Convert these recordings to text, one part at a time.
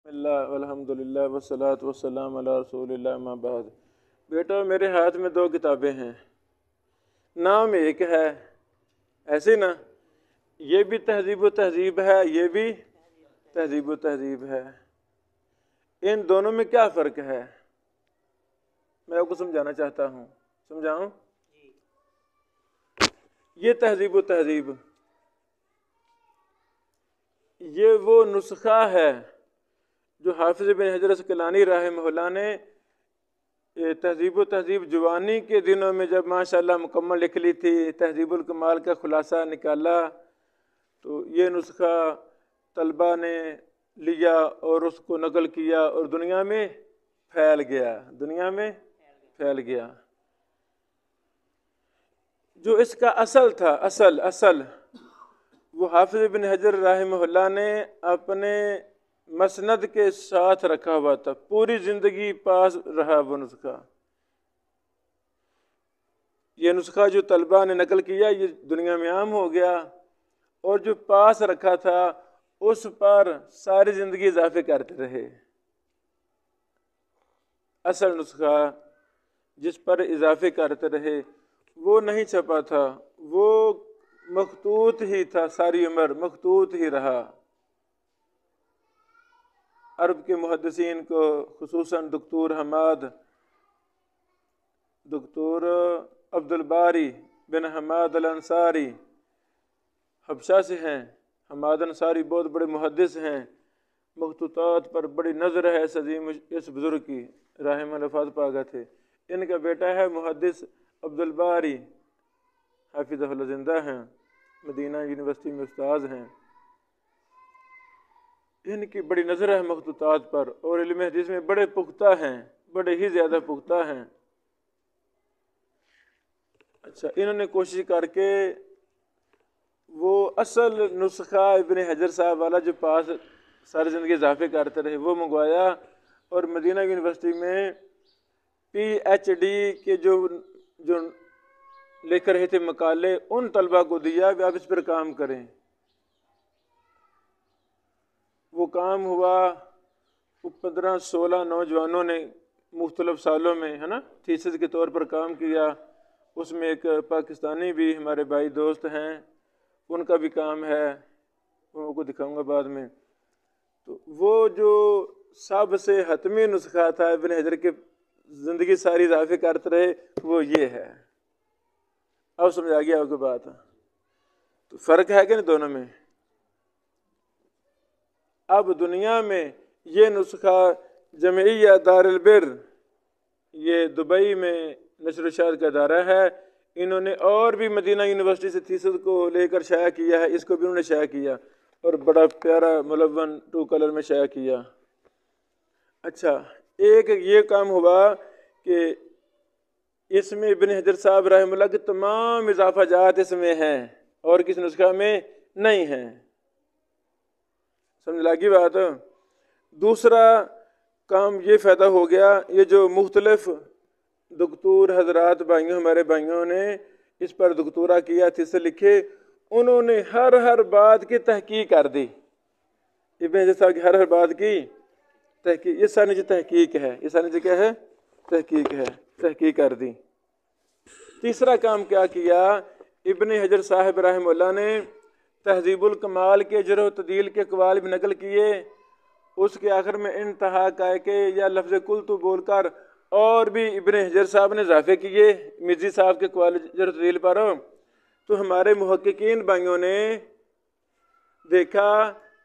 اللہ والحمد للہ والصلاۃ والسلام علی رسول اللہ اما بعد۔ بیٹا میرے ہاتھ میں 2 کتابیں ہیں، نام ایک ہے، ایسے نا؟ یہ بھی تہذیب و تہذیب ہے، یہ بھی تہذیب و تہذیب ہے۔ ان دونوں میں کیا فرق ہے؟ میں آپ کو سمجھانا چاہتا ہوں، سمجھاؤں؟ یہ تہذیب و تہذیب یہ وہ نسخہ ہے جو حافظ ابن حجر عسقلانی رحمہ اللہ نے تہذیب و تہذیب جوانی کے دنوں میں جب ماشاءاللہ مکمل لکھ لی تھی، تہذیب الکمال کا خلاصہ نکالا، تو یہ نسخہ طلبہ نے لیا اور اس کو نقل کیا اور دنیا میں پھیل گیا۔ جو اس کا اصل تھا، اصل وہ حافظ ابن حجر رحمہ اللہ نے اپنے مسند کے ساتھ رکھا ہوا تھا، پوری زندگی پاس رہا وہ نسخہ۔ یہ نسخہ جو طلبہ نے نقل کیا یہ دنیا میں عام ہو گیا، اور جو پاس رکھا تھا اس پر ساری زندگی اضافے کرتے رہے۔ اصل نسخہ جس پر اضافے کرتے رہے وہ نہیں چھپا تھا، وہ مخطوط ہی تھا، ساری عمر مخطوط ہی رہا۔ عرب کے محدثین کو خصوصاً دکتور عبدالباری بن حماد الانصاری حبشہ سے ہیں۔ حماد انصاری بہت بڑے محدث ہیں، مخطوطات پر بڑی نظر ہے اس بزرگ کی، رحمہ الفاظ پاگا تھے۔ ان کا بیٹا ہے محدث عبدالباری، حافظہ اللہ، زندہ ہیں، مدینہ یونیورسٹی میں استاذ ہیں۔ ان کی بڑی نظر ہے مخطوطات پر، اور علم حدیث میں بڑے پختہ ہیں، بڑے ہی زیادہ پختہ ہیں۔ اچھا، انہوں نے کوشش کر کے وہ اصل نسخہ ابن حجر صاحب والا جو پاس ساری زندگی اضافے کرتے رہے وہ منگوایا، اور مدینہ یونیورسٹی میں پی ایچ ڈی کے جو لکھ رہے تھے مقالے ان طلبہ کو دیا کہ آپ اس پر کام کریں۔ وہ کام ہوا، 15-16 نوجوانوں نے مختلف سالوں میں تھیسس کے طور پر کام کیا۔ اس میں ایک پاکستانی بھی ہمارے بھائی دوست ہیں، ان کا بھی کام ہے، وہ کو دکھاؤں گا بعد میں۔ تو وہ جو سب سے حتمی نسخہ تھا ابن حجر کے زندگی ساری اضافے کرتے رہے، وہ یہ ہے۔ اب سمجھ آ گیا آپ کو بات؟ تو فرق ہے کہ نہیں دونوں میں؟ اب دنیا میں یہ نسخہ جمعیہ دار البر، یہ دبئی میں نشر و اشاعت کا ادارہ ہے، انہوں نے اور بھی مدینہ یونیورسٹی سے تھیسس کو لے کر شائع کیا ہے، اس کو بھی انہوں نے شائع کیا اور بڑا پیارا ملون 2 کلر میں شائع کیا۔ اچھا، ایک یہ کام ہوا کہ اس میں ابن حجر صاحب رحمہ اللہ کے تمام اضافہ جات اس میں ہیں اور کس نسخہ میں نہیں ہیں۔ سمجھ لگی بات؟ دوسرا کام یہ فائدہ ہو گیا، یہ جو مختلف دکتور حضرات بھائیوں، ہمارے بھائیوں نے اس پر دکتورا کیا، تھیسس لکھے، انہوں نے ہر بات کی تحقیق کر دی۔ ابن حجر صاحب کی ہر بات کی تحقیق، یہ سارے جو تحقیق ہے، یہ سارے جو کیا ہے؟ تحقیق ہے، تحقیق کر دی۔ تیسرا کام کیا کیا ابن حجر صاحب رحمہ اللہ نے؟ تہذیب الکمال کے جرح و تعدیل کے اقوال بھی نقل کیے، اس کے آخر میں انتہا کہہ کے یا لفظ قلت بول کر اور بھی ابن حجر صاحب نے اضافے کیے مزی صاحب کے اقوال جرح و تعدیل پر۔ تو ہمارے محققین بھائیوں نے دیکھا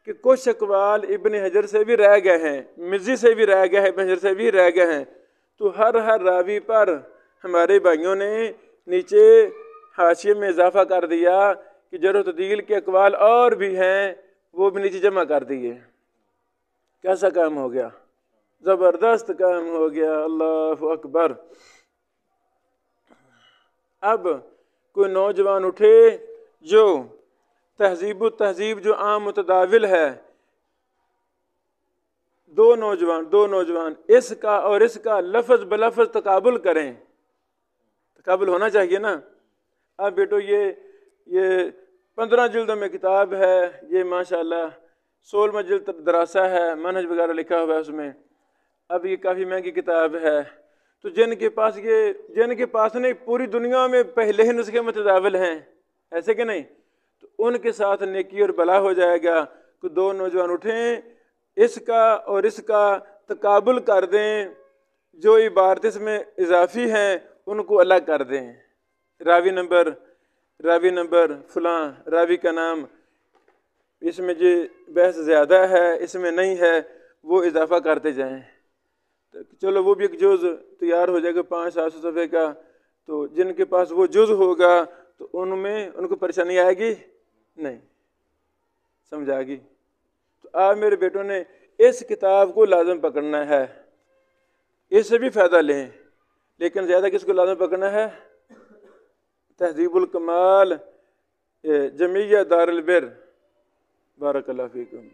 کہ کچھ اقوال ابن حجر سے بھی رہ گئے ہیں، مزی سے بھی رہ گئے ہیں، ابن حجر سے بھی رہ گئے ہیں۔ تو ہر راوی پر ہمارے بھائیوں نے نیچے حاشیے میں اضافہ کر دیا کہ جرح و تعدیل کے اقوال اور بھی ہیں، وہ بھی نیچے جمع کر دیے۔ کیسا کام ہو گیا؟ زبردست کام ہو گیا، اللہ اکبر۔ اب کوئی نوجوان اٹھے جو تہذیب و تہذیب جو عام متداول ہے، دو نوجوان اس کا اور اس کا لفظ بلفظ تقابل کریں، تقابل ہونا چاہیے نا۔ اب بیٹو یہ 15 جلدوں میں کتاب ہے، یہ ماشاءاللہ 16 مجلد دراسہ ہے، منہج وغیرہ لکھا ہوا ہے اس میں۔ اب یہ کافی مہنگی کتاب ہے، تو جن کے پاس نہیں، پوری دنیا میں پہلے ہی نسخے متداول ہیں، ایسے کہ نہیں، تو ان کے ساتھ نیکی اور بھلا ہو جائے گا کہ دو نوجوان اٹھیں، اس کا اور اس کا تقابل کر دیں، جو عبارت اس میں اضافی ہیں ان کو الگ کر دیں، راوی نمبر فلاں، راوی کا نام، اس میں جو بحث زیادہ ہے اس میں نہیں ہے، وہ اضافہ کرتے جائیں۔ چلو وہ بھی ایک جز تیار ہو جائے گا 500-700 صفحے کا، تو جن کے پاس وہ جز ہوگا تو ان کو پریشانی آئے گی نہیں، سمجھ آئے گی۔ تو آپ میرے بیٹوں نے اس کتاب کو لازم پکڑنا ہے، اس سے بھی فائدہ لیں، لیکن زیادہ کس کو لازم پکڑنا ہے؟ تہذیب الکمال، جمعیہ دار البر۔ بارک اللہ فیکم۔